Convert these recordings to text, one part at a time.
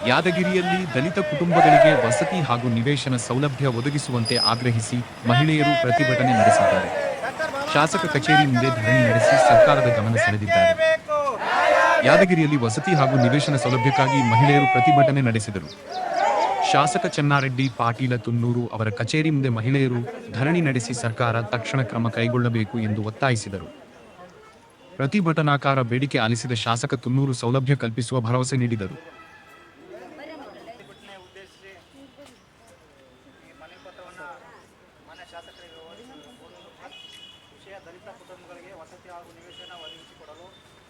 ಯಾದಗಿರಿಯಲ್ಲಿ ದಲಿತ ಕುಟುಂಬಗಳಿಗೆ ವಸತಿ ಹಾಗೂ ನಿವೇಶನ ಸೌಲಭ್ಯ ಒದಗಿಸುವಂತೆ ಆಗ್ರಹಿಸಿ ಮಹಿಳೆಯರು ಪ್ರತಿಭಟನೆ ನಡೆಸಿದ್ದಾರೆ. ಶಾಸಕ ಕಚೇರಿ ಮುಂದೆ ಧರಣಿ ನಡೆಸಿ ಸರ್ಕಾರದ ಗಮನ ಸೆಳೆದಿದ್ದಾರೆ. ಯಾದಗಿರಿಯಲ್ಲಿ ವಸತಿ ಹಾಗೂ ನಿವೇಶನ ಸೌಲಭ್ಯಕ್ಕಾಗಿ ಮಹಿಳೆಯರು ಪ್ರತಿಭಟನೆ ನಡೆಸಿದರು. ಶಾಸಕ ಚೆನ್ನಾರೆಡ್ಡಿ ಪಾಟೀಲ ತುನ್ನೂರು ಅವರ ಕಚೇರಿ ಮುಂದೆ ಮಹಿಳೆಯರು ಧರಣಿ ನಡೆಸಿ ಸರ್ಕಾರ ತಕ್ಷಣ ಕ್ರಮ ಕೈಗೊಳ್ಳಬೇಕು ಎಂದು ಒತ್ತಾಯಿಸಿದರು. ಪ್ರತಿಭಟನಾಕಾರ ಬೇಡಿಕೆ ಆಲಿಸಿದ ಶಾಸಕ ತುನ್ನೂರು ಸೌಲಭ್ಯ ಕಲ್ಪಿಸುವ ಭರವಸೆ ನೀಡಿದರು. ದಲಿತ ಕುಟುಂಬಗಳಿಗೆ ವಸತಿ ಹಾಗೂ ನಿವೇಶನ ಒದಗಿಸಿಕೊಡಲು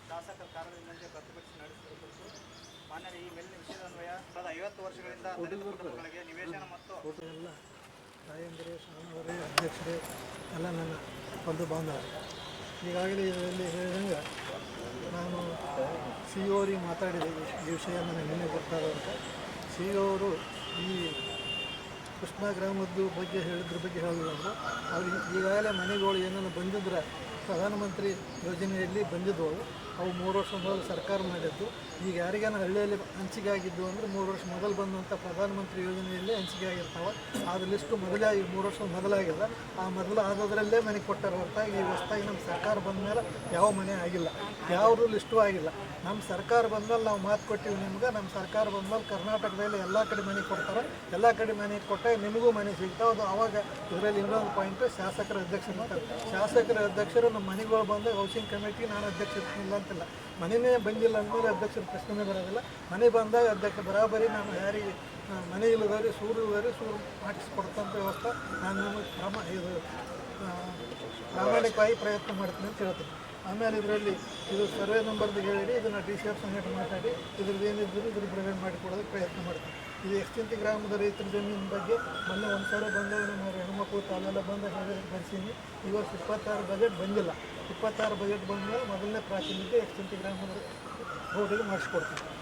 ಶಾಸಕರ ಕಾರ್ಯದಿಂದ ಪ್ರತಿಭಟನೆ ನಡೆಸಿದ ಕುರಿತು ಮಾನ್ಯರ ಈ ಮೇಲಿನ ವಿಷಯದನ್ವಯ 50 ವರ್ಷಗಳಿಂದ ದಲಿತ ಕುಟುಂಬಗಳಿಗೆ ನಿವೇಶನ ಮತ್ತು ಎಲ್ಲ ತಾಯಂದಿರು ಸ್ವಾಮಿಯವರೇ ಅಧ್ಯಕ್ಷರೇ ಎಲ್ಲ ನನ್ನ ಬಂಧು ಬಾಂಧವರು ಈಗಾಗಲೇ ಇದರಲ್ಲಿ ಹೇಳಿದಂಗೆ ನಾನು CEO ಅವರಿಗೆ ಮಾತಾಡಿದೆ. ಈ ವಿಷಯ ನನಗೆ ನಿನ್ನೆ ಗೊತ್ತಾಗ CEO ಅವರು ಈ ಕೃಷ್ಣ ಗ್ರಾಮದ ಬಗ್ಗೆ ಹೇಳಿದ್ರ ಬಗ್ಗೆ ಹೇಳಿದ್ರು. ಅವ್ರು ಈಗಾಗಲೇ ಮನೆಗಳು ಏನೇನು ಬಂದಿದ್ರೆ ಪ್ರಧಾನಮಂತ್ರಿ ಯೋಜನೆಯಲ್ಲಿ ಬಂದಿದ್ದವು. ಅವು 3 ವರ್ಷ ಮೊದಲು ಸರ್ಕಾರ ಮಾಡಿದ್ದು. ಈಗ ಯಾರಿಗೇನು ಹಳ್ಳಿಯಲ್ಲಿ ಹಂಚಿಕೆ ಆಗಿದ್ದು ಅಂದರೆ 3 ವರ್ಷ ಮೊದಲು ಬಂದಂಥ ಪ್ರಧಾನಮಂತ್ರಿ ಯೋಜನೆಯಲ್ಲೇ ಹಂಚಿಕೆ ಆಗಿರ್ತಾವೆ. ಅದು ಲಿಸ್ಟು ಮೊದಲೇ ಈಗ 3 ವರ್ಷ ಮೊದಲಾಗಿದೆ. ಆ ಮೊದಲು ಆದದ್ರಲ್ಲೇ ಮನೆ ಕೊಟ್ಟಾರ ಹೊರತಾಗಿ ಈ ಹೊಸದಾಗಿ ನಮ್ಮ ಸರ್ಕಾರ ಬಂದ ಮೇಲೆ ಯಾವ ಮನೆ ಆಗಿಲ್ಲ, ಯಾವುದು ಲಿಸ್ಟು ಆಗಿಲ್ಲ. ನಮ್ಮ ಸರ್ಕಾರ ಬಂದಮೇಲೆ ನಾವು ಮಾತು ಕೊಟ್ಟಿವಿ ನಿಮ್ಗೆ. ನಮ್ಮ ಸರ್ಕಾರ ಬಂದಮೇಲೆ ಕರ್ನಾಟಕದಲ್ಲಿ ಎಲ್ಲ ಕಡೆ ಮನೆ ಕೊಡ್ತಾರೆ. ಎಲ್ಲ ಕಡೆ ಮನೆ ಕೊಟ್ಟಾಗ ನಿಮಗೂ ಮನೆ ಸಿಗ್ತಾವೆ. ಅದು ಆವಾಗ ಇದರಲ್ಲಿ ಇನ್ನೊಂದು ಪಾಯಿಂಟು ಶಾಸಕರ ಅಧ್ಯಕ್ಷರು. ಶಾಸಕರ ಅಧ್ಯಕ್ಷರು ನಮ್ಮ ಮನೆಗಳು ಬಂದಾಗ ಹೌಸಿಂಗ್ ಕಮಿಟಿ ನಾನು ಅಧ್ಯಕ್ಷ ಇರ್ತಿಲ್ಲ ಅಂತಿಲ್ಲ. ಮನೆಯೇ ಬಂದಿಲ್ಲ ಅಂದಮೇಲೆ ಅಧ್ಯಕ್ಷರ ಪ್ರಶ್ನೆ ಬರೋದಿಲ್ಲ. ಮನೆ ಬಂದಾಗ ಅಧ್ಯಕ್ಷ ಬರಾಬರಿ ನಾನು ಯಾರಿಗೆ ಮನೆ ಇಲ್ಲದವ್ರಿ ಸೂರು ಮಾಡಿಸ್ಕೊಡ್ತಂಥ ವ್ಯವಸ್ಥೆ ನಾನು ನಿಮಗೆ ಪ್ರಾಮಾಣಿಕವಾಗಿ ಪ್ರಯತ್ನ ಮಾಡ್ತೀನಿ ಅಂತ ಹೇಳ್ತೀನಿ. ಆಮೇಲೆ ಇದರಲ್ಲಿ ಇದು ಸರ್ವೆ ನಂಬರ್ದು ಹೇಳಿ ಇದನ್ನು DCF ಸಂಘಟನೆ ಮಾತಾಡಿ ಇದ್ರದ್ದು ಏನಿದ್ರು ಇದ್ರ ಬಿಡುಗಡೆ ಮಾಡಿಕೊಡೋದಕ್ಕೆ ಪ್ರಯತ್ನ ಮಾಡ್ತೀನಿ. ಇದು ಎಕ್ಸ್ಟೆಂತಿ ಗ್ರಾಮದ ರೈತರ ಜಮೀನಿನ ಬಗ್ಗೆ ಮೊನ್ನೆ 1,000 ಬಂದಾಗ ನಮ್ಮ ಹೆಣ್ಮಕ್ಳು ತಾಲೆಲ್ಲ ಬಂದ ಬರ್ಸೀನಿ. ಈ ವರ್ಷ 26 ಬಜೆಟ್ ಬಂದಿಲ್ಲ. 26 ಬಜೆಟ್ ಬಂದ ಮೇಲೆ ಮೊದಲನೇ ಪ್ರಾತಿನಿಧ್ಯ ಎಕ್ಸ್ಟೆಂತಿ ಗ್ರಾಮದ ರೋಡಿಗೆ ಮಾಡಿಸ್ಕೊಡ್ತೀನಿ.